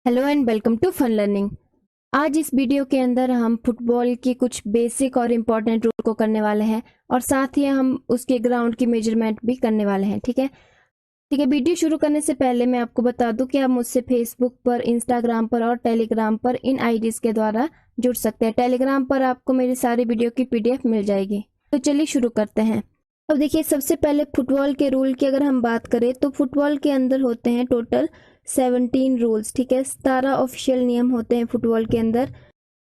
Hello and welcome to fun learning. आज इस video के अंदर हम फुटबॉल की कुछ बेसिक और इम्पोर्टेंट रूल को करने वाले हैं और साथ ही हम उसके ग्राउंड की मेजरमेंट भी करने वाले हैं। ठीक है। वीडियो शुरू करने से पहले मैं आपको बता दूं कि आप मुझसे फेसबुक पर, इंस्टाग्राम पर और टेलीग्राम पर इन आईडीज के द्वारा जुड़ सकते हैं। टेलीग्राम पर आपको मेरी सारी वीडियो की पीडीएफ मिल जाएगी। तो चलिए शुरू करते हैं। अब देखिए, सबसे पहले फुटबॉल के रूल की अगर हम बात करें तो फुटबॉल के अंदर होते हैं टोटल 17 रूल्स। ठीक है, 17 ऑफिशियल नियम होते हैं फुटबॉल के अंदर,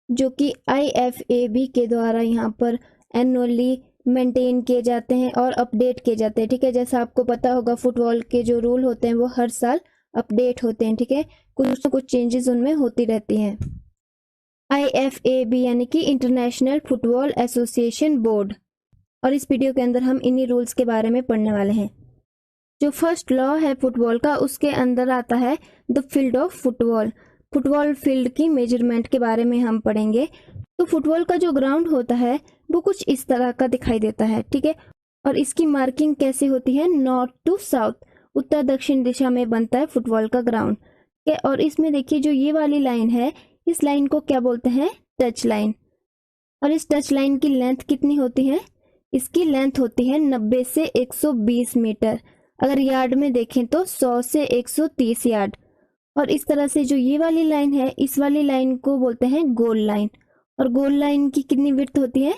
जो कि IFAB के द्वारा यहाँ पर एनुअली मेंटेन किए जाते हैं और अपडेट किए जाते हैं। ठीक है, जैसा आपको पता होगा फुटबॉल के जो रूल होते हैं वो हर साल अपडेट होते हैं। ठीक है, कुछ ना कुछ चेंजेस उनमें होती रहती हैं। IFAB यानी कि इंटरनेशनल फुटबॉल एसोसिएशन बोर्ड, और इस वीडियो के अंदर हम इन्हीं रूल्स के बारे में पढ़ने वाले हैं। जो फर्स्ट लॉ है फुटबॉल का, उसके अंदर आता है the field of football. Football field की मेजरमेंट के बारे में हम पढ़ेंगे। तो फुटबॉल का जो ग्राउंड होता है वो कुछ इस तरह का दिखाई देता है। ठीक है, और इसकी मार्किंग कैसे होती है? नॉर्थ टू साउथ, उत्तर दक्षिण दिशा में बनता है फुटबॉल का ग्राउंड। ठीक है, और इसमें देखिए जो ये वाली लाइन है, इस लाइन को क्या बोलते हैं? Touch line. और इस टच लाइन की लेंथ कितनी होती है? इसकी लेंथ होती है 90 से 120 मीटर। अगर यार्ड में देखें तो 100 से 130 यार्ड। और इस तरह से जो ये वाली लाइन है, इस वाली लाइन को बोलते हैं गोल लाइन। और गोल लाइन की कितनी विड्थ होती है?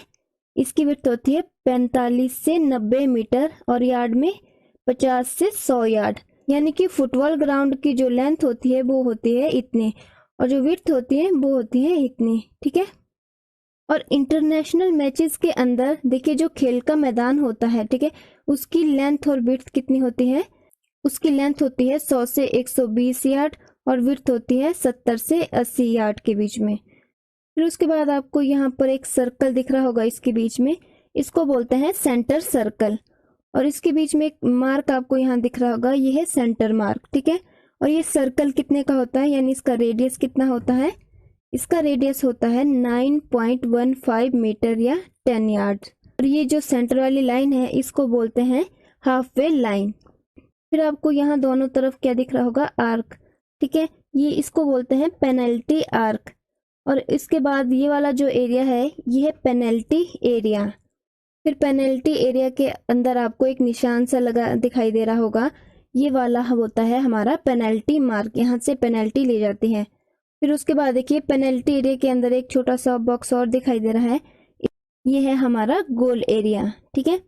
इसकी विड्थ होती है 45 से 90 मीटर और यार्ड में 50 से 100 यार्ड। यानी कि फुटबॉल ग्राउंड की जो लेंथ होती है वो होती है इतनी, और जो विड्थ होती है वो होती है इतनी। ठीक है, और इंटरनेशनल मैचेस के अंदर देखिए जो खेल का मैदान होता है, ठीक है, उसकी लेंथ और विड्थ कितनी होती है? उसकी लेंथ होती है 100 से 120 यार्ड और विड्थ होती है 70 से 80 यार्ड के बीच में। फिर उसके बाद आपको यहाँ पर एक सर्कल दिख रहा होगा इसके बीच में, इसको बोलते हैं सेंटर सर्कल। और इसके बीच में एक मार्क आपको यहाँ दिख रहा होगा, ये है सेंटर मार्क। ठीक है, और ये सर्कल कितने का होता है, यानी इसका रेडियस कितना होता है? इसका रेडियस होता है 9.15 मीटर या 10 यार्ड। और ये जो सेंटर वाली लाइन है इसको बोलते हैं हाफ वे लाइन। फिर आपको यहाँ दोनों तरफ क्या दिख रहा होगा? आर्क। ठीक है, ये इसको बोलते हैं पेनल्टी आर्क। और इसके बाद ये वाला जो एरिया है ये है पेनल्टी एरिया। फिर पेनल्टी एरिया के अंदर आपको एक निशान सा लगा दिखाई दे रहा होगा, ये वाला होता है हमारा पेनल्टी मार्क, यहाँ से पेनल्टी ली जाती है। फिर उसके बाद देखिए पेनल्टी एरिया के अंदर एक छोटा सा बॉक्स और दिखाई दे रहा है, ये है हमारा गोल एरिया। ठीक है,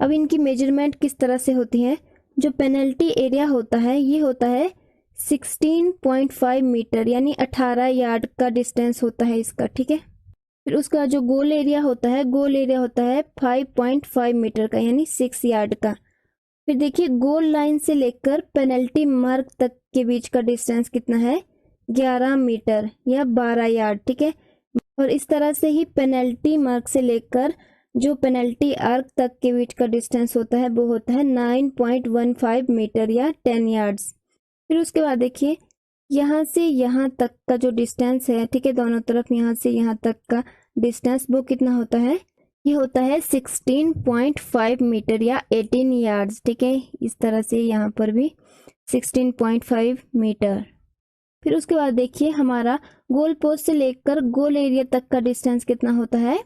अब इनकी मेजरमेंट किस तरह से होती है? जो पेनल्टी एरिया होता है ये होता है 16.5 मीटर, यानी 18 यार्ड का डिस्टेंस होता है इसका। ठीक है, फिर उसका जो गोल एरिया होता है, गोल एरिया होता है 5.5 मीटर का, यानी 6 यार्ड का। फिर देखिए गोल लाइन से लेकर पेनल्टी मार्क तक के बीच का डिस्टेंस कितना है? 11 मीटर या 12 यार्ड। ठीक है, और इस तरह से ही पेनल्टी मार्क से लेकर जो पेनल्टी आर्क तक के बीच का डिस्टेंस होता है वो होता है 9.15 मीटर या 10 यार्ड्स। फिर उसके बाद देखिए यहाँ से यहाँ तक का जो डिस्टेंस है, ठीक है, दोनों तरफ यहाँ से यहाँ तक का डिस्टेंस वो कितना होता है? ये होता है 16.5 मीटर या 18 यार्ड्स। ठीक है, इस तरह से यहाँ पर भी 16.5 मीटर। फिर उसके बाद देखिए हमारा गोल पोस्ट से लेकर गोल एरिया तक का डिस्टेंस कितना होता है?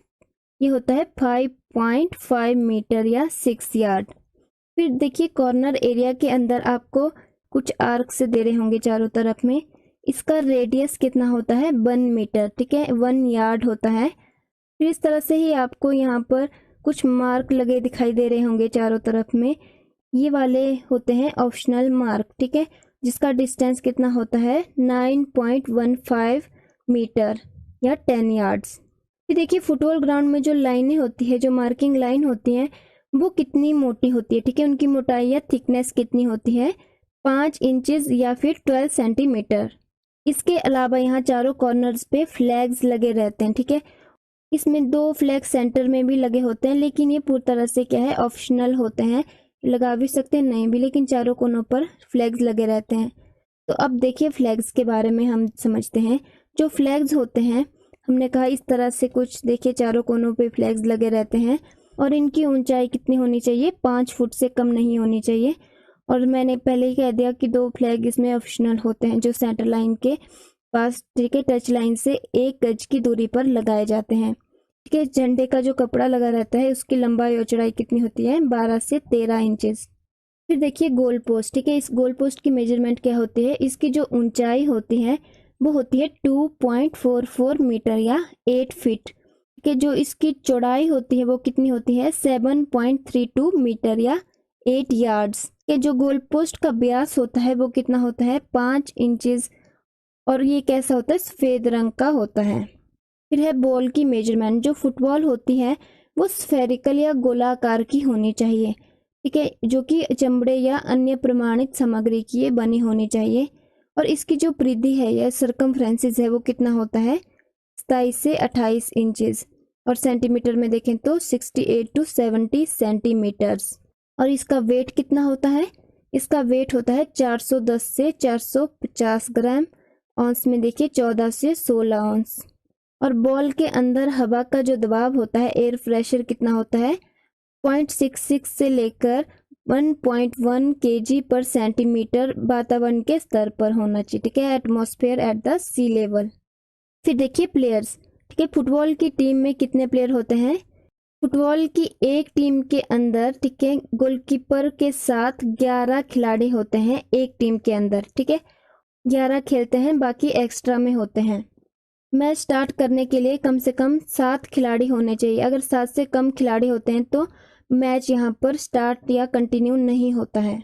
ये होता है 5.5 मीटर या 6 यार्ड। फिर देखिए कॉर्नर एरिया के अंदर आपको कुछ आर्क से दे रहे होंगे चारों तरफ में, इसका रेडियस कितना होता है? 1 मीटर। ठीक है, 1 यार्ड होता है। फिर इस तरह से ही आपको यहाँ पर कुछ मार्क लगे दिखाई दे रहे होंगे चारों तरफ में, ये वाले होते हैं ऑप्शनल मार्क। ठीक है, जिसका डिस्टेंस कितना होता है? 9.15 मीटर या 10 यार्ड्स। फिर देखिए फुटबॉल ग्राउंड में जो लाइनें होती है, जो मार्किंग लाइन होती हैं, वो कितनी मोटी होती है? ठीक है, उनकी मोटाई या थिकनेस कितनी होती है? 5 इंचेस या फिर 12 सेंटीमीटर। इसके अलावा यहाँ चारों कॉर्नर्स पे फ्लैग्स लगे रहते हैं। ठीक है, इसमें 2 फ्लैग सेंटर में भी लगे होते हैं, लेकिन ये पूरी तरह से क्या है? ऑप्शनल होते हैं, लगा भी सकते हैं नहीं भी, लेकिन चारों कोनों पर फ्लैग्स लगे रहते हैं। तो अब देखिए फ्लैग्स के बारे में हम समझते हैं। जो फ्लैग्स होते हैं, हमने कहा इस तरह से कुछ देखिए चारों कोनों पे फ्लैग्स लगे रहते हैं, और इनकी ऊंचाई कितनी होनी चाहिए? 5 फुट से कम नहीं होनी चाहिए। और मैंने पहले ही कह दिया कि 2 फ्लैग इसमें ऑप्शनल होते हैं जो सेंटर लाइन के पास, ठीक है, टच लाइन से 1 गज की दूरी पर लगाए जाते हैं। ठीक है, झंडे का जो कपड़ा लगा रहता है उसकी लंबाई और चौड़ाई कितनी होती है? 12 से 13 इंचेस। फिर देखिए गोल पोस्ट, ठीक है, इस गोल पोस्ट की मेजरमेंट क्या होती है? इसकी जो ऊंचाई होती है वो होती है 2.44 मीटर या 8 फीट। ठीक है, जो इसकी चौड़ाई होती है वो कितनी होती है? 7.32 मीटर या 8 यार्ड्स। के जो गोल पोस्ट का व्यास होता है वो कितना होता है? 5 इंचेस। और ये कैसा होता है? सफेद रंग का होता है। फिर है बॉल की मेजरमेंट। जो फुटबॉल होती है वो स्फेरिकल या गोलाकार की होनी चाहिए, ठीक है, जो कि चमड़े या अन्य प्रमाणित सामग्री की बनी होनी चाहिए। और इसकी जो परिधि है या सरकमफ्रेंसिस है वो कितना होता है? 27 से 28 इंचेस। और सेंटीमीटर में देखें तो 68 टू 70 सेंटीमीटर्स। और इसका वेट कितना होता है? इसका वेट होता है 410 से 450 ग्राम। औंस में देखिए 14 से 16 औंस। और बॉल के अंदर हवा का जो दबाव होता है, एयर प्रेशर कितना होता है? 0.66 से लेकर 1.1 kg पर सेंटीमीटर वातावरण के स्तर पर होना चाहिए, ठीक है, atmosphere at the sea level. फिर देखिए प्लेयर्स, ठीक है, फुटबॉल की टीम में कितने प्लेयर होते हैं? फुटबॉल की एक टीम के अंदर, ठीक है, गोलकीपर के साथ 11 खिलाड़ी होते हैं एक टीम के अंदर, ठीक है, 11 खेलते हैं, बाकी एक्स्ट्रा में होते हैं। मैच स्टार्ट करने के लिए कम से कम 7 खिलाड़ी होने चाहिए। अगर 7 से कम खिलाड़ी होते हैं तो मैच यहाँ पर स्टार्ट या कंटिन्यू नहीं होता है।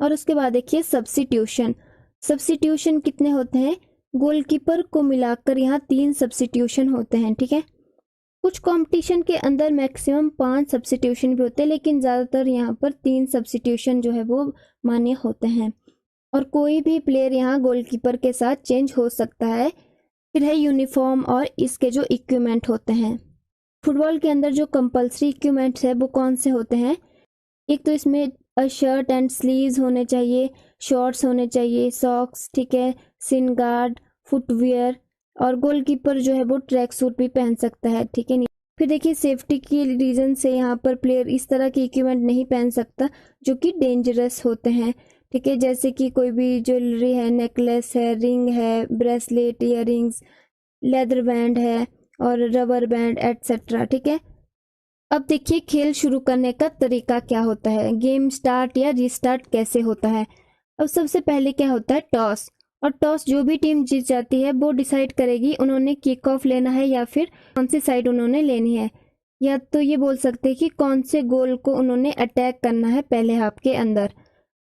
और उसके बाद देखिए सब्स्टिट्यूशन। सब्स्टिट्यूशन कितने होते हैं? गोलकीपर को मिलाकर यहाँ 3 सब्स्टिट्यूशन होते हैं, ठीक है। कुछ कंपटीशन के अंदर मैक्सिमम 5 सब्स्टिट्यूशन भी होते हैं, लेकिन ज़्यादातर यहाँ पर 3 सब्स्टिट्यूशन जो है वो मान्य होते हैं। और कोई भी प्लेयर यहाँ गोलकीपर के साथ चेंज हो सकता है। फिर है यूनिफॉर्म और इसके जो इक्विपमेंट होते हैं। फुटबॉल के अंदर जो कंपलसरी इक्विपमेंट्स है वो कौन से होते हैं? एक तो इसमें शर्ट एंड स्लीव्स होने चाहिए, शॉर्ट्स होने चाहिए, सॉक्स, ठीक है, सिन गार्ड, फुटवियर, और गोलकीपर जो है वो ट्रैक सूट भी पहन सकता है, ठीक है। फिर देखिए सेफ्टी की रीजन से यहाँ पर प्लेयर इस तरह की इक्विपमेंट नहीं पहन सकता जो कि डेंजरस होते हैं, ठीक है, जैसे कि कोई भी ज्वेलरी है, नेकलेस है, रिंग है, ब्रेसलेट, ईयररिंग्स, लेदर बैंड है और रबर बैंड एटसेट्रा, ठीक है। अब देखिए खेल शुरू करने का तरीका क्या होता है, गेम स्टार्ट या रीस्टार्ट कैसे होता है। अब सबसे पहले क्या होता है? टॉस। और टॉस जो भी टीम जीत जाती है वो डिसाइड करेगी उन्होंने किक ऑफ लेना है या फिर कौन सी साइड उन्होंने लेनी है, या तो ये बोल सकते हैं कि कौन से गोल को उन्होंने अटैक करना है पहले हाफ के अंदर।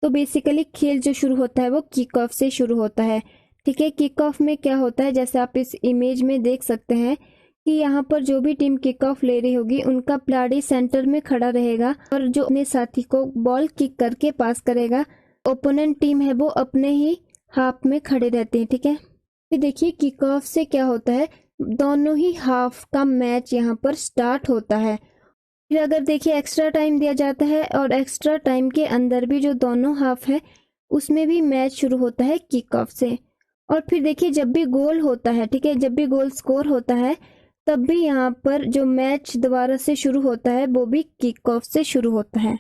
तो बेसिकली खेल जो शुरू होता है वो किक ऑफ से शुरू होता है, ठीक है। किक ऑफ में क्या होता है, जैसे आप इस इमेज में देख सकते हैं कि यहाँ पर जो भी टीम किक ऑफ ले रही होगी उनका खिलाड़ी सेंटर में खड़ा रहेगा और जो अपने साथी को बॉल किक करके पास करेगा, ओपोनेंट टीम है वो अपने ही हाफ में खड़े रहते हैं, ठीक है। फिर देखिए किक ऑफ से क्या होता है, दोनों ही हाफ का मैच यहाँ पर स्टार्ट होता है। फिर अगर देखिए एक्स्ट्रा टाइम दिया जाता है और एक्स्ट्रा टाइम के अंदर भी जो दोनों हाफ है उसमें भी मैच शुरू होता है किक ऑफ से। और फिर देखिए जब भी गोल होता है, ठीक है, जब भी गोल स्कोर होता है तब भी यहाँ पर जो मैच दोबारा से शुरू होता है वो भी किक ऑफ से शुरू होता है।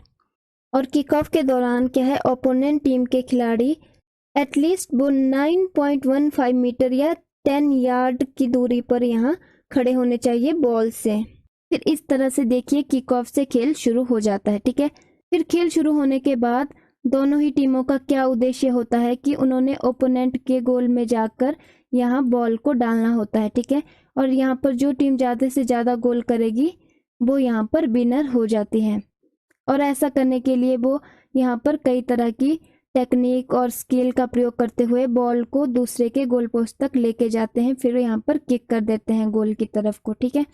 और किक ऑफ के दौरान क्या है, ओपोनेंट टीम के खिलाड़ी एटलीस्ट वो 9.15 मीटर या 10 यार्ड की दूरी पर यहाँ खड़े होने चाहिए बॉल से। फिर इस तरह से देखिए किक ऑफ से खेल शुरू हो जाता है, ठीक है। फिर खेल शुरू होने के बाद दोनों ही टीमों का क्या उद्देश्य होता है कि उन्होंने ओपोनेंट के गोल में जाकर यहाँ बॉल को डालना होता है, ठीक है। और यहाँ पर जो टीम ज़्यादा से ज़्यादा गोल करेगी वो यहाँ पर विनर हो जाती है। और ऐसा करने के लिए वो यहाँ पर कई तरह की टेक्निक और स्किल का प्रयोग करते हुए बॉल को दूसरे के गोल पोस्ट तक लेके जाते हैं, फिर यहाँ पर किक कर देते हैं गोल की तरफ को, ठीक है।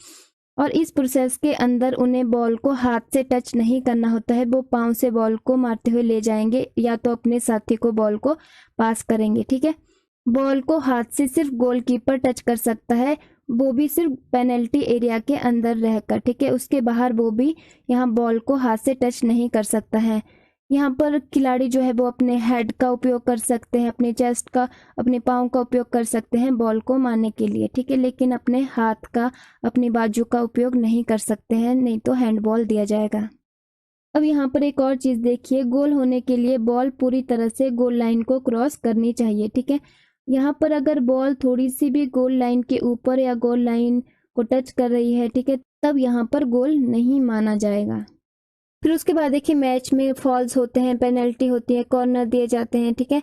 और इस प्रोसेस के अंदर उन्हें बॉल को हाथ से टच नहीं करना होता है, वो पाँव से बॉल को मारते हुए ले जाएंगे या तो अपने साथी को बॉल को पास करेंगे, ठीक है। बॉल को हाथ से सिर्फ गोलकीपर टच कर सकता है, वो भी सिर्फ पेनल्टी एरिया के अंदर रहकर, ठीक है, उसके बाहर वो भी यहाँ बॉल को हाथ से टच नहीं कर सकता है। यहाँ पर खिलाड़ी जो है वो अपने हेड का उपयोग कर सकते हैं, अपने चेस्ट का, अपने पाँव का उपयोग कर सकते हैं बॉल को मारने के लिए, ठीक है, लेकिन अपने हाथ का, अपनी बाजू का उपयोग नहीं कर सकते हैं, नहीं तो हैंडबॉल दिया जाएगा। अब यहाँ पर एक और चीज़ देखिए, गोल होने के लिए बॉल पूरी तरह से गोल लाइन को क्रॉस करनी चाहिए, ठीक है। यहाँ पर अगर बॉल थोड़ी सी भी गोल लाइन के ऊपर या गोल लाइन को टच कर रही है, ठीक है, तब यहाँ पर गोल नहीं माना जाएगा। फिर उसके बाद देखिए मैच में फॉल्स होते हैं, पेनल्टी होती है, कॉर्नर दिए जाते हैं, ठीक है।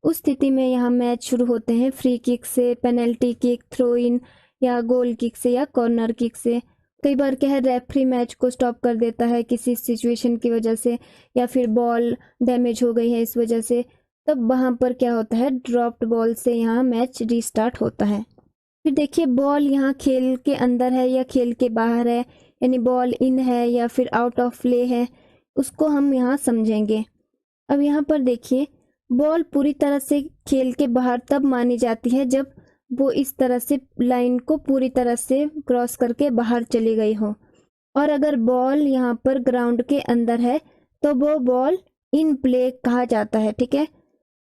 उस स्थिति में यहाँ मैच शुरू होते हैं फ्री किक से, पेनल्टी किक, थ्रो इन या गोल किक से या कॉर्नर किक से। कई बार क्या है, रेफरी मैच को स्टॉप कर देता है किसी सिचुएशन की वजह से, या फिर बॉल डैमेज हो गई है इस वजह से, तब वहाँ पर क्या होता है, ड्रॉप्ड बॉल से यहाँ मैच रीस्टार्ट होता है। फिर देखिए बॉल यहाँ खेल के अंदर है या खेल के बाहर है, यानी बॉल इन है या फिर आउट ऑफ प्ले है, उसको हम यहाँ समझेंगे। अब यहाँ पर देखिए बॉल पूरी तरह से खेल के बाहर तब मानी जाती है जब वो इस तरह से लाइन को पूरी तरह से क्रॉस करके बाहर चली गई हो, और अगर बॉल यहाँ पर ग्राउंड के अंदर है तो वो बॉल इन प्ले कहा जाता है, ठीक है।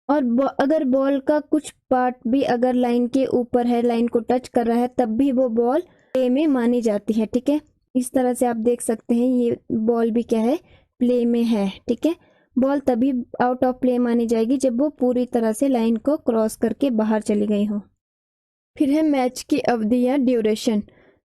और अगर बॉल का कुछ पार्ट भी अगर लाइन के ऊपर है, लाइन को टच कर रहा है, तब भी वो बॉल प्ले में मानी जाती है, ठीक है। इस तरह से आप देख सकते हैं ये बॉल भी क्या है, प्ले में है, ठीक है। बॉल तभी आउट ऑफ प्ले मानी जाएगी जब वो पूरी तरह से लाइन को क्रॉस करके बाहर चली गई हो। फिर है मैच की अवधि या ड्यूरेशन,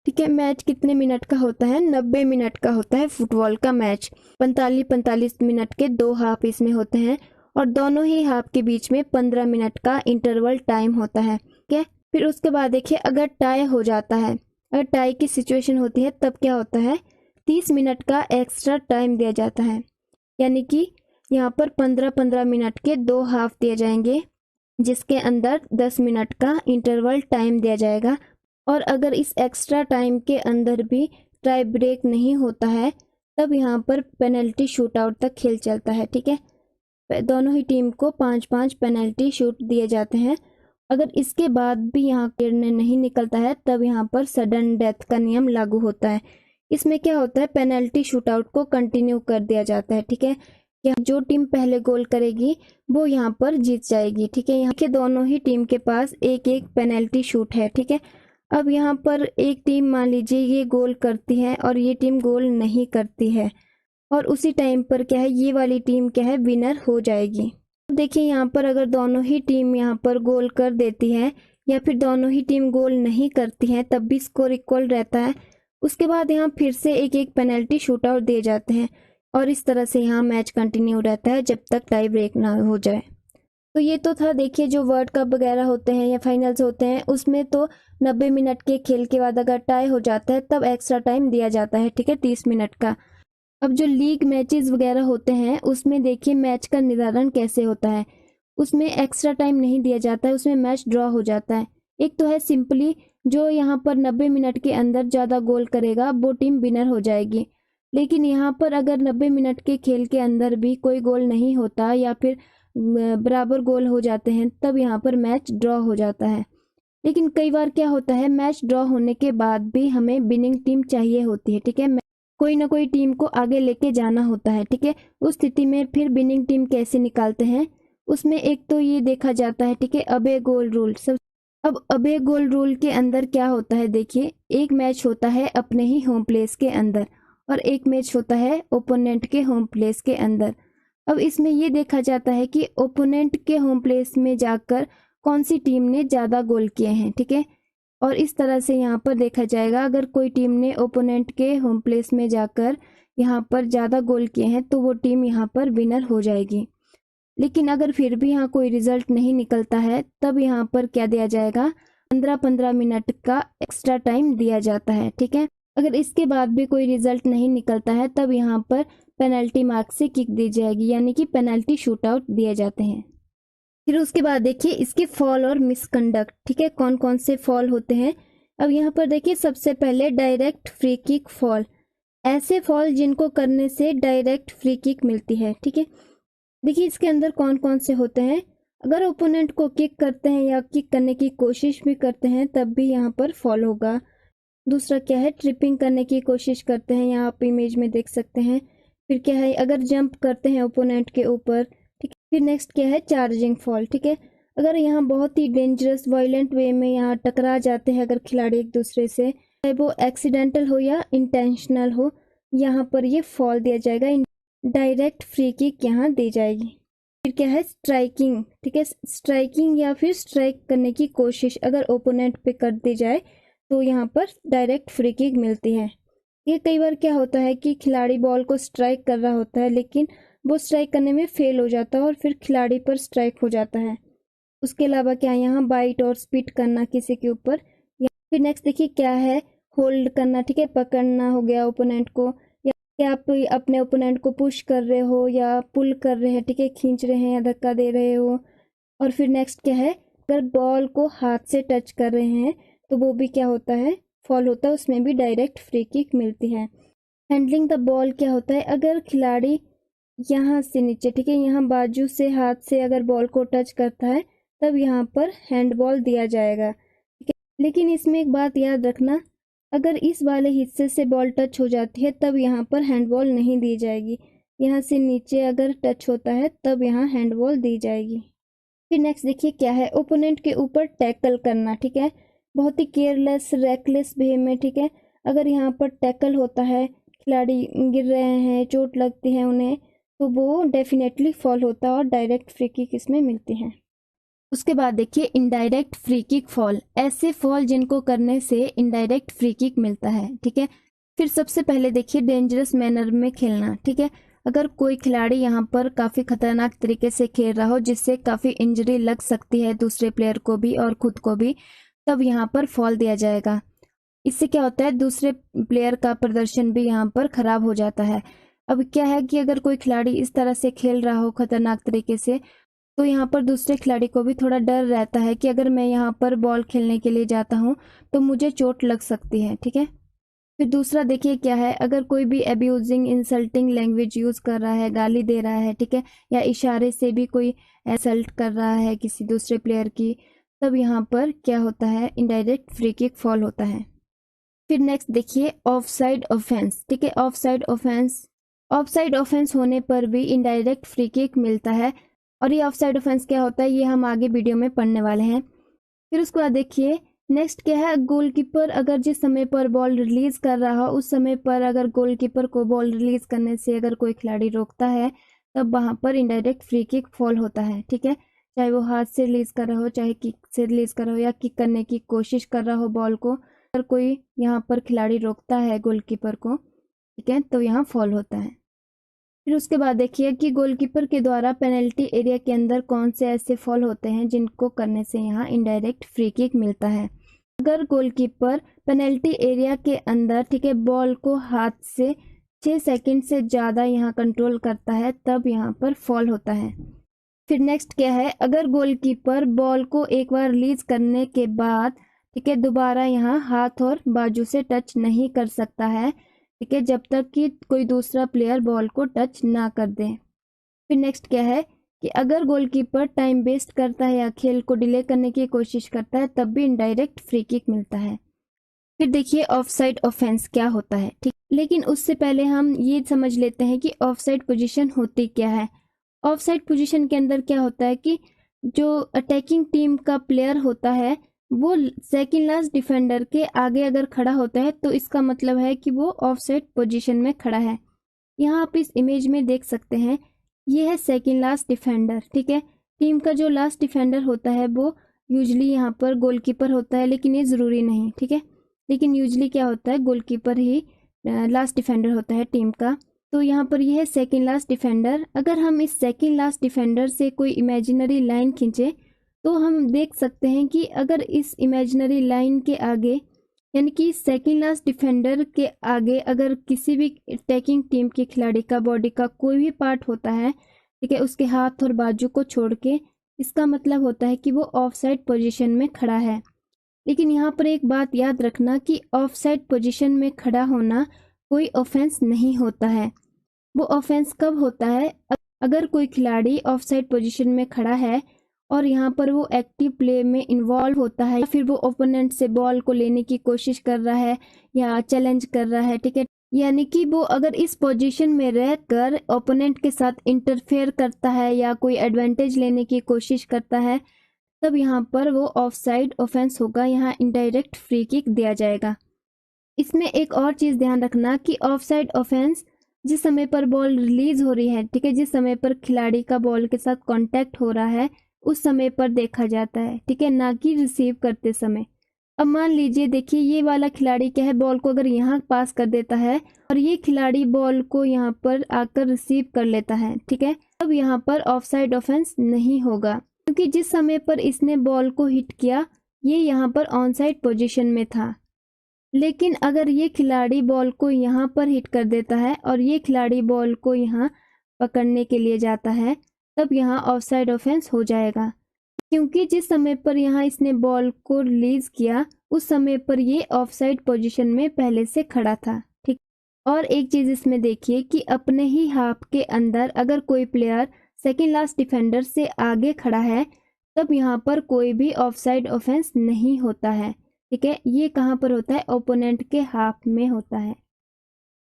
ठीक है। मैच कितने मिनट का होता है, 90 मिनट का होता है फुटबॉल का मैच। 45-45 मिनट के 2 हाफ इसमें होते हैं, और दोनों ही हाफ के बीच में 15 मिनट का इंटरवल टाइम होता है, ठीक है। फिर उसके बाद देखिए अगर टाई हो जाता है, अगर टाई की सिचुएशन होती है, तब क्या होता है, 30 मिनट का एक्स्ट्रा टाइम दिया जाता है, यानी कि यहाँ पर 15-15 मिनट के 2 हाफ दिए जाएंगे, जिसके अंदर 10 मिनट का इंटरवल टाइम दिया जाएगा। और अगर इस एक्स्ट्रा टाइम के अंदर भी टाई ब्रेक नहीं होता है, तब यहाँ पर पेनल्टी शूट आउट तक खेल चलता है, ठीक है। दोनों ही टीम को 5-5 पेनल्टी शूट दिए जाते हैं। अगर इसके बाद भी यहाँ निर्णय नहीं निकलता है, तब यहाँ पर सडन डेथ का नियम लागू होता है। इसमें क्या होता है, पेनल्टी शूट आउट को कंटिन्यू कर दिया जाता है, ठीक है। जो टीम पहले गोल करेगी वो यहाँ पर जीत जाएगी, ठीक है। यहाँ के दोनों ही टीम के पास एक एक पेनल्टी शूट है, ठीक है। अब यहाँ पर एक टीम मान लीजिए ये गोल करती है और ये टीम गोल नहीं करती है, और उसी टाइम पर क्या है, ये वाली टीम क्या है, विनर हो जाएगी। देखिए यहाँ पर अगर दोनों ही टीम यहाँ पर गोल कर देती है या फिर दोनों ही टीम गोल नहीं करती है, तब भी स्कोर इक्वल रहता है। उसके बाद यहाँ फिर से एक एक पेनल्टी शूट आउट दिए जाते हैं, और इस तरह से यहाँ मैच कंटिन्यू रहता है जब तक टाई ब्रेक ना हो जाए। तो ये तो था देखिए जो वर्ल्ड कप वगैरह होते हैं या फाइनल्स होते हैं, उसमें तो 90 मिनट के खेल के बाद अगर टाई हो जाता है तब एक्स्ट्रा टाइम दिया जाता है, ठीक है, 30 मिनट का। अब जो लीग मैचेस वगैरह होते हैं उसमें देखिए मैच का निर्धारण कैसे होता है, उसमें एक्स्ट्रा टाइम नहीं दिया जाता है, उसमें मैच ड्रॉ हो जाता है। एक तो है सिंपली जो यहाँ पर 90 मिनट के अंदर ज़्यादा गोल करेगा वो टीम विनर हो जाएगी। लेकिन यहाँ पर अगर 90 मिनट के खेल के अंदर भी कोई गोल नहीं होता या फिर बराबर गोल हो जाते हैं, तब यहाँ पर मैच ड्रॉ हो जाता है। लेकिन कई बार क्या होता है, मैच ड्रॉ होने के बाद भी हमें विनिंग टीम चाहिए होती है, ठीक है। कोई ना कोई टीम को आगे लेके जाना होता है, ठीक है। उस स्थिति में फिर विनिंग टीम कैसे निकालते हैं, उसमें एक तो ये देखा जाता है, ठीक है, अबे गोल रूल। सब अब अबे गोल रूल के अंदर क्या होता है, देखिए एक मैच होता है अपने ही होम प्लेस के अंदर और एक मैच होता है ओपोनेंट के होम प्लेस के अंदर। अब इसमें ये देखा जाता है कि ओपोनेंट के होम प्लेस में जाकर कौन सी टीम ने ज़्यादा गोल किए हैं, ठीक है। और इस तरह से यहाँ पर देखा जाएगा, अगर कोई टीम ने ओपोनेंट के होम प्लेस में जाकर यहाँ पर ज़्यादा गोल किए हैं तो वो टीम यहाँ पर विनर हो जाएगी। लेकिन अगर फिर भी यहाँ कोई रिजल्ट नहीं निकलता है, तब यहाँ पर क्या दिया जाएगा, 15-15 मिनट का एक्स्ट्रा टाइम दिया जाता है, ठीक है। अगर इसके बाद भी कोई रिजल्ट नहीं निकलता है, तब यहाँ पर पेनल्टी मार्क से किक दी जाएगी, यानी कि पेनल्टी शूट आउट दिए जाते हैं। फिर उसके बाद देखिए इसके फॉल और मिसकंडक्ट, ठीक है, कौन कौन से फॉल होते हैं। अब यहाँ पर देखिए सबसे पहले डायरेक्ट फ्री किक फॉल, ऐसे फॉल जिनको करने से डायरेक्ट फ्री किक मिलती है, ठीक है। देखिए इसके अंदर कौन कौन से होते हैं, अगर ओपोनेंट को किक करते हैं या किक करने की कोशिश भी करते हैं तब भी यहाँ पर फॉल होगा। दूसरा क्या है, ट्रिपिंग करने की कोशिश करते हैं, यहाँ आप इमेज में देख सकते हैं। फिर क्या है, अगर जंप करते हैं ओपोनेंट के ऊपर, ठीक है। फिर नेक्स्ट क्या है, चार्जिंग फॉल, ठीक है। अगर यहाँ बहुत ही डेंजरस वायलेंट वे में यहाँ टकरा जाते हैं अगर खिलाड़ी एक दूसरे से, चाहे वो एक्सीडेंटल हो या इंटेंशनल हो, यहाँ पर ये फॉल दिया जाएगा। डायरेक्ट फ्री किक यहाँ दी जाएगी। फिर क्या है स्ट्राइकिंग, ठीक है, स्ट्राइकिंग या फिर स्ट्राइक करने की कोशिश अगर ओपोनेंट पे कर दी जाए तो यहाँ पर डायरेक्ट फ्री किक मिलती है। ये कई बार क्या होता है कि खिलाड़ी बॉल को स्ट्राइक कर रहा होता है लेकिन वो स्ट्राइक करने में फेल हो जाता है और फिर खिलाड़ी पर स्ट्राइक हो जाता है। उसके अलावा क्या यहाँ बाइट और स्पिट करना किसी के ऊपर। फिर नेक्स्ट देखिए क्या है होल्ड करना, ठीक है, पकड़ना हो गया ओपोनेंट को, या आप अपने ओपोनेंट को पुश कर रहे हो या पुल कर रहे हैं, ठीक है, खींच रहे हैं या धक्का दे रहे हो। और फिर नेक्स्ट क्या है अगर बॉल को हाथ से टच कर रहे हैं तो वो भी क्या होता है फॉल होता है, उसमें भी डायरेक्ट फ्री किक मिलती है। हैंडलिंग द बॉल क्या होता है अगर खिलाड़ी यहाँ से नीचे, ठीक है, यहाँ बाजू से हाथ से अगर बॉल को टच करता है तब यहाँ पर हैंडबॉल दिया जाएगा, ठीक है। लेकिन इसमें एक बात याद रखना, अगर इस वाले हिस्से से बॉल टच हो जाती है तब यहाँ पर हैंडबॉल नहीं दी जाएगी। यहाँ से नीचे अगर टच होता है तब यहाँ हैंडबॉल दी जाएगी। फिर नेक्स्ट देखिए क्या है ओपोनेंट के ऊपर टैकल करना, ठीक है, बहुत ही केयरलेस रैकलेस वे में, ठीक है। अगर यहाँ पर टैकल होता है, खिलाड़ी गिर रहे हैं, चोट लगती है उन्हें, तो वो डेफिनेटली फॉल होता है और डायरेक्ट फ्री किक इसमें मिलती है। उसके बाद देखिए इनडायरेक्ट फ्री किक फॉल, ऐसे फॉल जिनको करने से इनडायरेक्ट फ्री किक मिलता है, ठीक है। फिर सबसे पहले देखिए डेंजरस मैनर में खेलना, ठीक है। अगर कोई खिलाड़ी यहाँ पर काफ़ी खतरनाक तरीके से खेल रहा हो जिससे काफ़ी इंजरी लग सकती है दूसरे प्लेयर को भी और खुद को भी, तब यहाँ पर फॉल दिया जाएगा। इससे क्या होता है दूसरे प्लेयर का प्रदर्शन भी यहाँ पर खराब हो जाता है। अब क्या है कि अगर कोई खिलाड़ी इस तरह से खेल रहा हो खतरनाक तरीके से तो यहाँ पर दूसरे खिलाड़ी को भी थोड़ा डर रहता है कि अगर मैं यहाँ पर बॉल खेलने के लिए जाता हूँ तो मुझे चोट लग सकती है, ठीक है। फिर दूसरा देखिए क्या है अगर कोई भी अब्यूजिंग इंसल्टिंग लैंग्वेज यूज़ कर रहा है, गाली दे रहा है, ठीक है, या इशारे से भी कोई इंसल्ट कर रहा है किसी दूसरे प्लेयर की, तब यहाँ पर क्या होता है इनडायरेक्ट फ्री किक फॉल होता है। फिर नेक्स्ट देखिए ऑफसाइड ऑफेंस, ठीक है, ऑफसाइड ऑफेंस होने पर भी इनडायरेक्ट फ्री किक मिलता है। और ये ऑफसाइड ऑफेंस क्या होता है ये हम आगे वीडियो में पढ़ने वाले हैं। फिर उसके बाद देखिए नेक्स्ट क्या है गोलकीपर अगर जिस समय पर बॉल रिलीज कर रहा हो उस समय पर अगर गोलकीपर को बॉल रिलीज करने से अगर कोई खिलाड़ी रोकता है तब वहां पर इनडायरेक्ट फ्री किक फॉल होता है, ठीक है। चाहे वो हाथ से रिलीज कर रहा हो, चाहे किक से रिलीज कर रहा हो या किक करने की कोशिश कर रहा हो बॉल को, अगर कोई यहाँ पर खिलाड़ी रोकता है गोलकीपर को, ठीक है, तो यहाँ फॉल होता है। फिर उसके बाद देखिए कि गोलकीपर के द्वारा पेनल्टी एरिया के अंदर कौन से ऐसे फॉल होते हैं जिनको करने से यहाँ इनडायरेक्ट फ्री किक मिलता है। अगर गोलकीपर पेनल्टी एरिया के अंदर, ठीक है, बॉल को हाथ से 6 सेकंड से ज़्यादा यहाँ कंट्रोल करता है तब यहाँ पर फॉल होता है। फिर नेक्स्ट क्या है अगर गोलकीपर बॉल को एक बार रिलीज करने के बाद, ठीक है, दोबारा यहाँ हाथ और बाजू से टच नहीं कर सकता है, ठीक है, जब तक कि कोई दूसरा प्लेयर बॉल को टच ना कर दे। फिर नेक्स्ट क्या है कि अगर गोलकीपर टाइम वेस्ट करता है या खेल को डिले करने की कोशिश करता है तब भी इनडायरेक्ट फ्री किक मिलता है। फिर देखिए ऑफसाइड ऑफेंस क्या होता है, ठीक, लेकिन उससे पहले हम ये समझ लेते हैं कि ऑफसाइड पोजीशन होती क्या है। ऑफसाइड पोजीशन के अंदर क्या होता है कि जो अटैकिंग टीम का प्लेयर होता है वो सेकंड लास्ट डिफेंडर के आगे अगर खड़ा होता है तो इसका मतलब है कि वो ऑफसाइड पोजीशन में खड़ा है। यहाँ आप इस इमेज में देख सकते हैं ये है सेकंड लास्ट डिफेंडर, ठीक है। टीम का जो लास्ट डिफेंडर होता है वो यूजली यहाँ पर गोलकीपर होता है लेकिन ये ज़रूरी नहीं, ठीक है, लेकिन यूजली क्या होता है गोलकीपर ही लास्ट डिफेंडर होता है टीम का। तो यहाँ पर यह है सेकंड लास्ट डिफेंडर। अगर हम इस सेकंड लास्ट डिफेंडर से कोई इमेजिनरी लाइन खींचे तो हम देख सकते हैं कि अगर इस इमेजिनरी लाइन के आगे यानी कि सेकंड लास्ट डिफेंडर के आगे अगर किसी भी अटैकिंग टीम के खिलाड़ी का बॉडी का कोई भी पार्ट होता है, ठीक है, उसके हाथ और बाजू को छोड़ के, इसका मतलब होता है कि वो ऑफसाइड पोजीशन में खड़ा है। लेकिन यहाँ पर एक बात याद रखना कि ऑफसाइड पोजीशन में खड़ा होना कोई ऑफेंस नहीं होता है। वो ऑफेंस कब होता है अगर कोई खिलाड़ी ऑफसाइड पोजीशन में खड़ा है और यहाँ पर वो एक्टिव प्ले में इन्वॉल्व होता है या फिर वो ओपोनेंट से बॉल को लेने की कोशिश कर रहा है या चैलेंज कर रहा है, ठीक है, यानी कि वो अगर इस पोजीशन में रहकर ओपोनेंट के साथ इंटरफेयर करता है या कोई एडवांटेज लेने की कोशिश करता है तब यहाँ पर वो ऑफसाइड ऑफेंस होगा, यहाँ इनडायरेक्ट फ्री किक दिया जाएगा। इसमें एक और चीज़ ध्यान रखना कि ऑफसाइड ऑफेंस जिस समय पर बॉल रिलीज हो रही है, ठीक है, जिस समय पर खिलाड़ी का बॉल के साथ कांटेक्ट हो रहा है उस समय पर देखा जाता है, ठीक है, ना कि रिसीव करते समय। अब मान लीजिए, देखिए ये वाला खिलाड़ी क्या है, बॉल को अगर यहाँ पास कर देता है और ये खिलाड़ी बॉल को यहाँ पर आकर रिसीव कर लेता है, ठीक है, अब यहाँ पर ऑफसाइड ऑफेंस नहीं होगा, क्योंकि जिस समय पर इसने बॉल को हिट किया ये यहाँ पर ऑनसाइड पोजीशन में था। लेकिन अगर ये खिलाड़ी बॉल को यहाँ पर हिट कर देता है और ये खिलाड़ी बॉल को यहाँ पकड़ने के लिए जाता है, तब यहाँ ऑफसाइड ऑफेंस हो जाएगा, क्योंकि जिस समय पर यहाँ इसने बॉल को रिलीज किया उस समय पर ये ऑफसाइड पोजीशन में पहले से खड़ा था, ठीक। और एक चीज इसमें देखिए कि अपने ही हाफ के अंदर अगर कोई प्लेयर सेकंड लास्ट डिफेंडर से आगे खड़ा है तब यहाँ पर कोई भी ऑफसाइड ऑफेंस नहीं होता है, ठीक है। ये कहाँ पर होता है, ओपोनेंट के हाफ में होता है।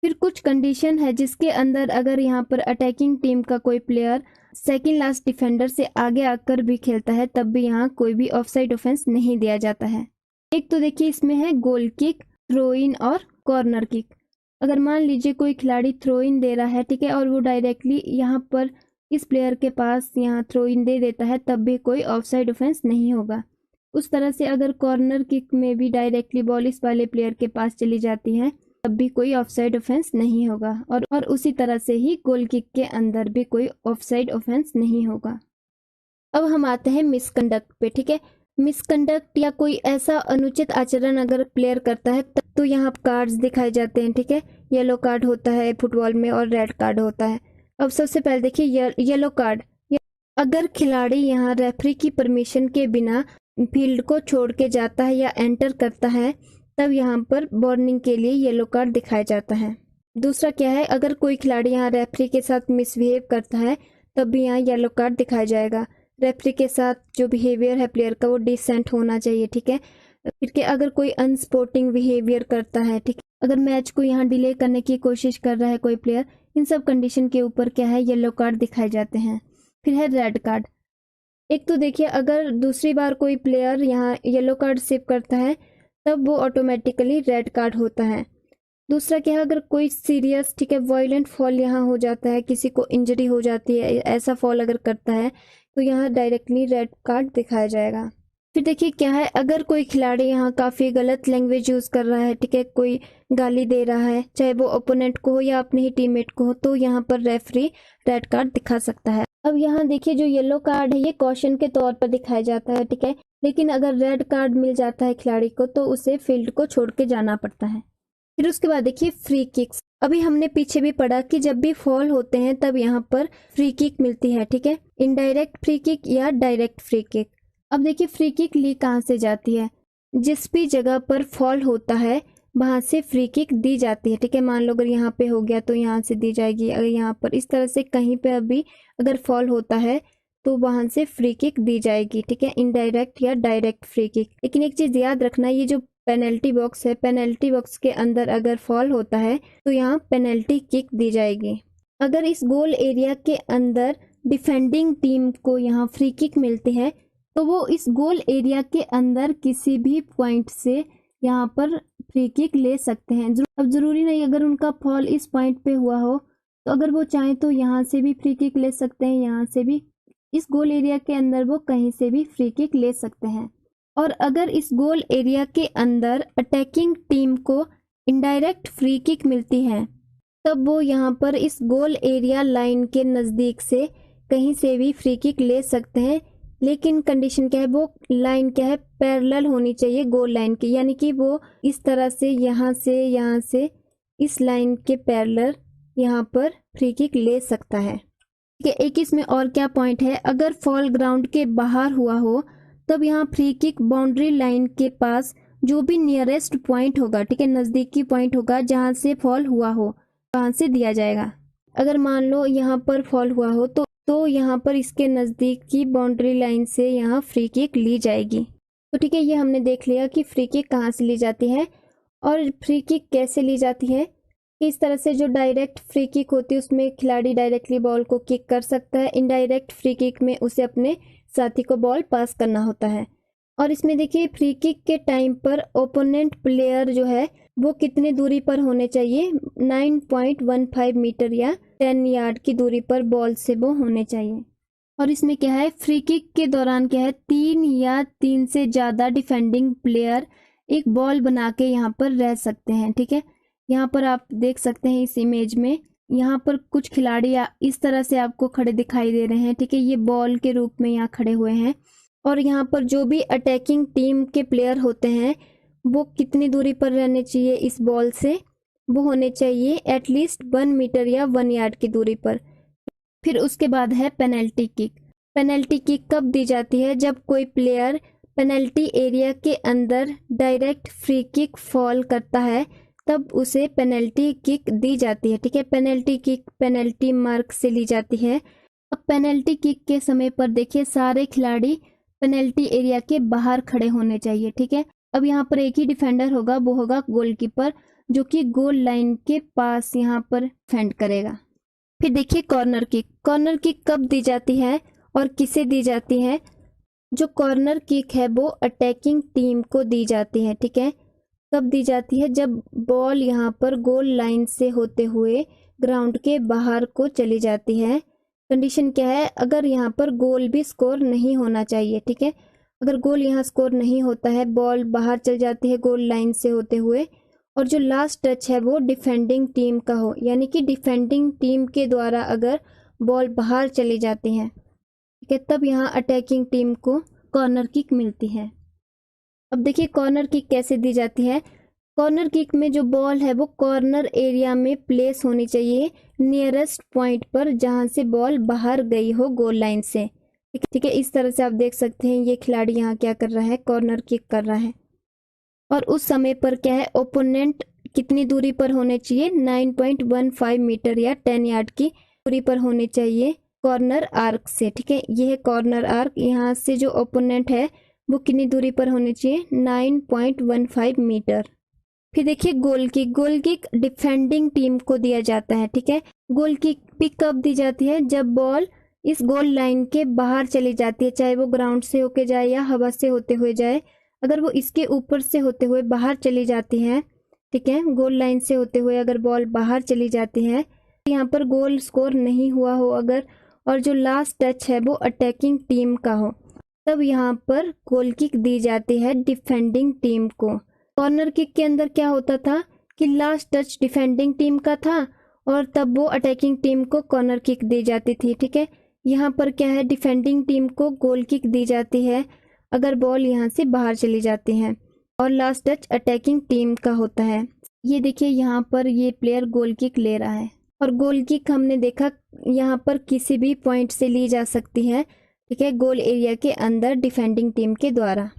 फिर कुछ कंडीशन है जिसके अंदर अगर यहाँ पर अटैकिंग टीम का कोई प्लेयर सेकंड लास्ट डिफेंडर से आगे आकर भी खेलता है तब भी यहाँ कोई भी ऑफसाइड ऑफेंस नहीं दिया जाता है। एक तो देखिए इसमें है गोल किक, थ्रो इन और कॉर्नर किक। अगर मान लीजिए कोई खिलाड़ी थ्रो इन दे रहा है, ठीक है, और वो डायरेक्टली यहाँ पर इस प्लेयर के पास यहाँ थ्रो इन दे देता है तब भी कोई ऑफसाइड ऑफेंस नहीं होगा। उस तरह से अगर कॉर्नर किक में भी डायरेक्टली बॉल इस वाले प्लेयर के पास चली जाती है तब भी कोई ऑफसाइड ऑफेंस नहीं होगा, और उसी तरह से ही गोल किक के अंदर भी कोई ऑफसाइड ऑफेंस नहीं होगा। अब हम आते हैं मिसकंडक्ट पे, ठीक है। मिसकंडक्ट या कोई ऐसा अनुचित आचरण अगर प्लेयर करता है तो यहाँ कार्ड्स दिखाए जाते हैं, ठीक है। येलो कार्ड होता है फुटबॉल में और रेड कार्ड होता है। अब सबसे पहले देखिए येलो कार्ड, अगर खिलाड़ी यहाँ रेफरी की परमिशन के बिना फील्ड को छोड़ के जाता है या एंटर करता है तब यहाँ पर वार्निंग के लिए येलो कार्ड दिखाया जाता है। दूसरा क्या है, अगर कोई खिलाड़ी यहाँ रेफरी के साथ मिसबिहेव करता है तब भी यहाँ येलो कार्ड दिखाया जाएगा। रेफरी के साथ जो बिहेवियर है प्लेयर का वो डिसेंट होना चाहिए, ठीक है। फिर के अगर कोई अनस्पोर्टिंग बिहेवियर करता है, ठीक है, अगर मैच को यहाँ डिले करने की कोशिश कर रहा है कोई प्लेयर, इन सब कंडीशन के ऊपर क्या है, येलो कार्ड दिखाए जाते हैं। फिर है रेड कार्ड। एक तो देखिए अगर दूसरी बार कोई प्लेयर यहाँ येलो कार्ड सिप करता है तब वो ऑटोमेटिकली रेड कार्ड होता है। दूसरा क्या है, अगर कोई सीरियस, ठीक है, वायलेंट फॉल यहाँ हो जाता है, किसी को इंजरी हो जाती है, ऐसा फॉल अगर करता है तो यहाँ डायरेक्टली रेड कार्ड दिखाया जाएगा। फिर देखिए क्या है, अगर कोई खिलाड़ी यहाँ काफ़ी गलत लैंग्वेज यूज़ कर रहा है, ठीक है, कोई गाली दे रहा है चाहे वो ओपोनेंट को हो या अपने ही टीममेट को हो, तो यहाँ पर रेफरी रेड कार्ड दिखा सकता है। अब यहाँ देखिए जो येलो कार्ड है ये कॉशन के तौर पर दिखाया जाता है, ठीक है, लेकिन अगर रेड कार्ड मिल जाता है खिलाड़ी को तो उसे फील्ड को छोड़ के जाना पड़ता है। फिर उसके बाद देखिए फ्री किक्स। अभी हमने पीछे भी पढ़ा कि जब भी फॉल होते हैं तब यहाँ पर फ्री किक मिलती है, ठीक है, इनडायरेक्ट फ्री किक या डायरेक्ट फ्री किक। अब देखिए फ्री किक ली कहाँ से जाती है, जिस भी जगह पर फॉल होता है वहां से फ्री किक दी जाती है, ठीक है। मान लो अगर यहाँ पे हो गया तो यहाँ से दी जाएगी, अगर यहाँ पर इस तरह से कहीं पे अभी अगर फॉल होता है तो वहां से फ्री किक दी जाएगी, ठीक है, इनडायरेक्ट या डायरेक्ट फ्री किक। लेकिन एक चीज याद रखना, ये जो पेनल्टी बॉक्स है, पेनल्टी बॉक्स के अंदर अगर फॉल होता है तो यहाँ पेनल्टी किक दी जाएगी। अगर इस गोल एरिया के अंदर डिफेंडिंग टीम को यहाँ फ्री किक मिलती है तो वो इस गोल एरिया के अंदर किसी भी पॉइंट से यहाँ पर फ्री किक ले सकते हैं। अब जरूरी नहीं अगर उनका फॉल इस पॉइंट पे हुआ हो तो अगर वो चाहें तो यहाँ से भी फ्री किक ले सकते हैं, यहाँ से भी, इस गोल एरिया के अंदर वो कहीं से भी फ्री किक ले सकते हैं। और अगर इस गोल एरिया के अंदर अटैकिंग टीम को इनडायरेक्ट फ्री किक मिलती है तब वो यहाँ पर इस गोल एरिया लाइन के नज़दीक से कहीं से भी फ्री किक ले सकते हैं। लेकिन कंडीशन क्या है, वो लाइन क्या है, पैरेलल होनी चाहिए गोल लाइन की, यानी कि वो इस तरह से यहाँ से इस लाइन के पैरेलल यहाँ पर फ्री किक ले सकता है, ठीक है। एक इसमें और क्या पॉइंट है, अगर फॉल ग्राउंड के बाहर हुआ हो तब यहाँ फ्री किक बाउंड्री लाइन के पास जो भी नियरेस्ट पॉइंट होगा, ठीक है, नज़दीकी पॉइंट होगा जहाँ से फॉल हुआ हो वहाँ से दिया जाएगा। अगर मान लो यहाँ पर फॉल हुआ हो तो यहाँ पर इसके नज़दीक की बाउंड्री लाइन से यहाँ फ्री किक ली जाएगी। तो ठीक है, ये हमने देख लिया कि फ्री किक कहाँ से ली जाती है और फ्री किक कैसे ली जाती है। इस तरह से जो डायरेक्ट फ्री किक होती है उसमें खिलाड़ी डायरेक्टली बॉल को किक कर सकता है, इनडायरेक्ट फ्री किक में उसे अपने साथी को बॉल पास करना होता है। और इसमें देखिए फ्री किक के टाइम पर ओपोनेंट प्लेयर जो है वो कितने दूरी पर होने चाहिए, 9.15 मीटर या 10 यार्ड की दूरी पर बॉल से वो होने चाहिए। और इसमें क्या है, फ्री किक के दौरान क्या है, 3 या 3 से ज़्यादा डिफेंडिंग प्लेयर एक बॉल बना के यहाँ पर रह सकते हैं। ठीक है, यहाँ पर आप देख सकते हैं इस इमेज में, यहाँ पर कुछ खिलाड़ी इस तरह से आपको खड़े दिखाई दे रहे हैं। ठीक है, ये बॉल के रूप में यहाँ खड़े हुए हैं। और यहाँ पर जो भी अटैकिंग टीम के प्लेयर होते हैं वो कितनी दूरी पर रहने चाहिए इस बॉल से, वो होने चाहिए एटलीस्ट 1 मीटर या 1 यार्ड की दूरी पर। फिर उसके बाद है पेनल्टी किक। पेनल्टी किक कब दी जाती है, जब कोई प्लेयर पेनल्टी एरिया के अंदर डायरेक्ट फ्री किक फॉल करता है तब उसे पेनल्टी किक दी जाती है। ठीक है, पेनल्टी किक पेनल्टी मार्क से ली जाती है। अब पेनल्टी किक के समय पर देखिए सारे खिलाड़ी पेनल्टी एरिया के बाहर खड़े होने चाहिए। ठीक है, अब यहाँ पर एक ही डिफेंडर होगा, वो होगा गोलकीपर, जो कि गोल लाइन के पास यहाँ पर डिफेंड करेगा। फिर देखिए कॉर्नर किक। कॉर्नर किक कब दी जाती है और किसे दी जाती है, जो कॉर्नर किक है वो अटैकिंग टीम को दी जाती है। ठीक है, कब दी जाती है, जब बॉल यहाँ पर गोल लाइन से होते हुए ग्राउंड के बाहर को चली जाती है। कंडीशन क्या है, अगर यहाँ पर गोल भी स्कोर नहीं होना चाहिए। ठीक है, अगर गोल यहाँ स्कोर नहीं होता है, बॉल बाहर चल जाती है गोल लाइन से होते हुए, और जो लास्ट टच है वो डिफेंडिंग टीम का हो, यानी कि डिफेंडिंग टीम के द्वारा अगर बॉल बाहर चली जाती है, ठीक है, तब यहाँ अटैकिंग टीम को कॉर्नर किक मिलती है। अब देखिए कॉर्नर किक कैसे दी जाती है। कॉर्नर किक में जो बॉल है वो कॉर्नर एरिया में प्लेस होनी चाहिए नियरेस्ट पॉइंट पर, जहां से बॉल बाहर गई हो गोल लाइन से। ठीक है, इस तरह से आप देख सकते हैं ये खिलाड़ी यहाँ क्या कर रहा है, कॉर्नर किक कर रहा है। और उस समय पर क्या है, ओपोनेंट कितनी दूरी पर होने चाहिए, 9.15 मीटर या 10 यार्ड की दूरी पर होने चाहिए कॉर्नर आर्क से। ठीक है, ये है कॉर्नर आर्क, यहाँ से जो ओपोनेंट है वो कितनी दूरी पर होने चाहिए, 9.15 मीटर। फिर देखिए goal kick. Goal kick defending team को दिया जाता है। ठीक है, गोल किक भी कब दी जाती है, जब बॉल इस गोल लाइन के बाहर चली जाती है, चाहे वो ग्राउंड से होके जाए या हवा से होते हुए जाए। अगर वो इसके ऊपर से होते हुए बाहर चली जाती है, ठीक है, गोल लाइन से होते हुए अगर बॉल बाहर चली जाती है, यहाँ पर गोल स्कोर नहीं हुआ हो अगर, और जो लास्ट टच है वो अटैकिंग टीम का हो, तब यहाँ पर गोल किक दी जाती है डिफेंडिंग टीम को। कॉर्नर किक के अंदर क्या होता था कि लास्ट टच डिफेंडिंग टीम का था और तब वो अटैकिंग टीम को कॉर्नर किक दी जाती थी। ठीक है, यहाँ पर क्या है, डिफेंडिंग टीम को गोल किक दी जाती है अगर बॉल यहाँ से बाहर चली जाती है, और लास्ट टच अटैकिंग टीम का होता है। ये देखिए यहाँ पर ये प्लेयर गोल किक ले रहा है, और गोल किक हमने देखा यहाँ पर किसी भी पॉइंट से ली जा सकती है। ठीक है, गोल एरिया के अंदर डिफेंडिंग टीम के द्वारा।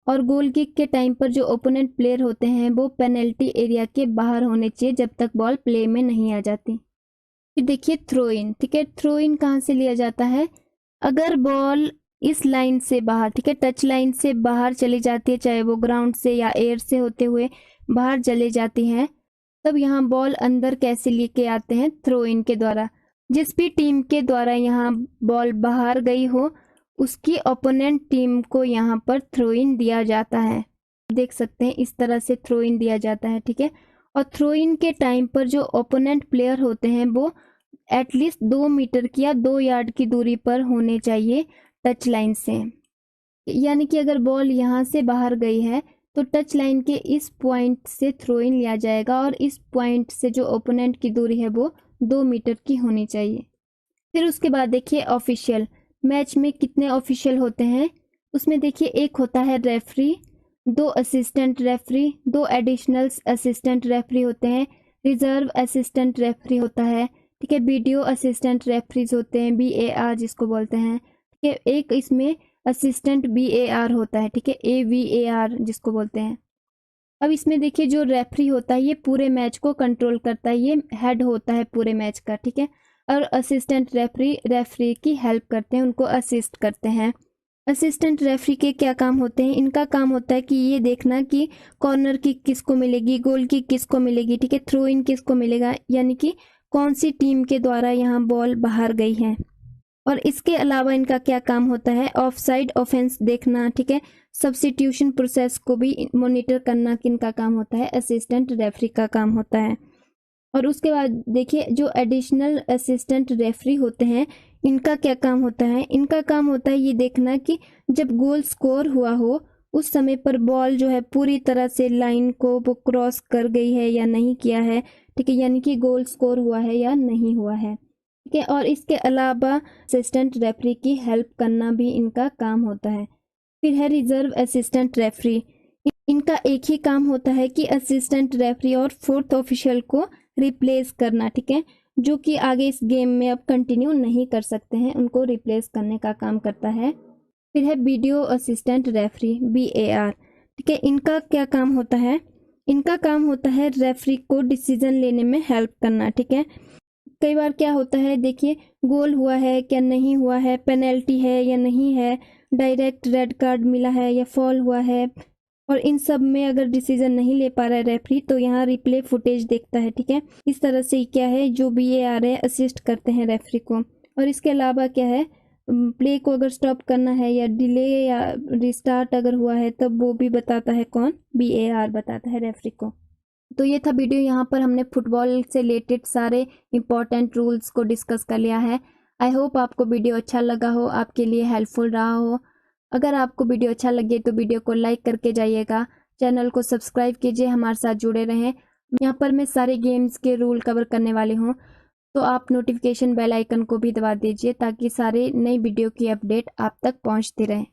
और गोल किक के टाइम पर जो ओपोनेंट प्लेयर होते हैं वो पेनल्टी एरिया के बाहर होने चाहिए जब तक बॉल प्ले में नहीं आ जाती। फिर देखिए थ्रो इन। ठीक है, थ्रो इन कहाँ से लिया जाता है, अगर बॉल इस लाइन से बाहर, ठीक है, टच लाइन से बाहर चली जाती है, चाहे वो ग्राउंड से या एयर से होते हुए बाहर चले जाती हैं, तब यहाँ बॉल अंदर कैसे लेके आते हैं, थ्रो इन के द्वारा। जिस भी टीम के द्वारा यहाँ बॉल बाहर गई हो उसकी ओपोनेंट टीम को यहाँ पर थ्रो इन दिया जाता है। देख सकते हैं इस तरह से थ्रो इन दिया जाता है। ठीक है, और थ्रो इन के टाइम पर जो ओपोनेंट प्लेयर होते हैं वो एटलीस्ट 2 मीटर की या 2 यार्ड की दूरी पर होने चाहिए टच लाइन से। यानी कि अगर बॉल यहाँ से बाहर गई है तो टच लाइन के इस पॉइंट से थ्रो इन लिया जाएगा, और इस पॉइंट से जो ओपोनेंट की दूरी है वो 2 मीटर की होनी चाहिए। फिर उसके बाद देखिए ऑफिशियल। मैच में कितने ऑफिशियल होते हैं, उसमें देखिए एक होता है referee, 2 assistant referee, 2 additional assistant referee होते हैं, रिजर्व असिस्टेंट रेफरी होता है। ठीक है, वीडियो असिस्टेंट रेफरीज होते हैं, VAR जिसको बोलते हैं। ठीक है, एक इसमें असिस्टेंट VAR होता है। ठीक है, AVAR जिसको बोलते हैं। अब इसमें देखिए जो रेफरी होता है ये पूरे मैच को कंट्रोल करता है, ये हेड होता है पूरे मैच का। ठीक है, और असिस्टेंट रेफरी की हेल्प करते हैं, उनको असिस्ट करते हैं। असिस्टेंट रेफरी के क्या काम होते हैं, इनका काम होता है कि ये देखना कि कॉर्नर किक किसको मिलेगी, गोल किक किसको मिलेगी, ठीक है, थ्रो इन किसको मिलेगा, यानी कि कौन सी टीम के द्वारा यहाँ बॉल बाहर गई है। और इसके अलावा इनका क्या काम होता है, ऑफ साइड ऑफेंस देखना, ठीक है, सब्स्टिट्यूशन प्रोसेस को भी मॉनिटर करना किनका काम होता है, असिस्टेंट रेफरी का काम होता है। और उसके बाद देखिए जो एडिशनल असिस्टेंट रेफरी होते हैं इनका क्या काम होता है, इनका काम होता है ये देखना कि जब गोल स्कोर हुआ हो उस समय पर बॉल जो है पूरी तरह से लाइन को वो क्रॉस कर गई है या नहीं किया है, ठीक है, यानी कि गोल स्कोर हुआ है या नहीं हुआ है, ठीक है। और इसके अलावा असिस्टेंट रेफरी की हेल्प करना भी इनका काम होता है। फिर है रिजर्व असिस्टेंट रेफरी। इनका एक ही काम होता है कि असिस्टेंट रेफरी और फोर्थ ऑफिशियल को रिप्लेस करना, ठीक है, जो कि आगे इस गेम में अब कंटिन्यू नहीं कर सकते हैं, उनको रिप्लेस करने का काम करता है। फिर है वीडियो असिस्टेंट रेफरी VAR, ठीक है, इनका क्या काम होता है, इनका काम होता है रेफरी को डिसीजन लेने में हेल्प करना, ठीक है। कई बार क्या होता है देखिए, गोल हुआ है क्या नहीं हुआ है, पेनल्टी है या नहीं है, डायरेक्ट रेड कार्ड मिला है या फॉल हुआ है, और इन सब में अगर डिसीजन नहीं ले पा रहा है रेफरी तो यहाँ रिप्ले फुटेज देखता है, ठीक है। इस तरह से क्या है जो VAR है असिस्ट करते हैं रेफरी को। और इसके अलावा क्या है, प्ले को अगर स्टॉप करना है या डिले या रिस्टार्ट अगर हुआ है तब वो भी बताता है कौन, VAR बताता है रेफरी को। तो ये था वीडियो, यहाँ पर हमने फुटबॉल से रिलेटेड सारे इंपॉर्टेंट रूल्स को डिस्कस कर लिया है। आई होप आपको वीडियो अच्छा लगा हो, आपके लिए हेल्पफुल रहा हो। अगर आपको वीडियो अच्छा लगे तो वीडियो को लाइक करके जाइएगा, चैनल को सब्सक्राइब कीजिए, हमारे साथ जुड़े रहें। यहाँ पर मैं सारे गेम्स के रूल कवर करने वाली हूँ, तो आप नोटिफिकेशन बेल आइकन को भी दबा दीजिए ताकि सारे नई वीडियो की अपडेट आप तक पहुँचती रहे।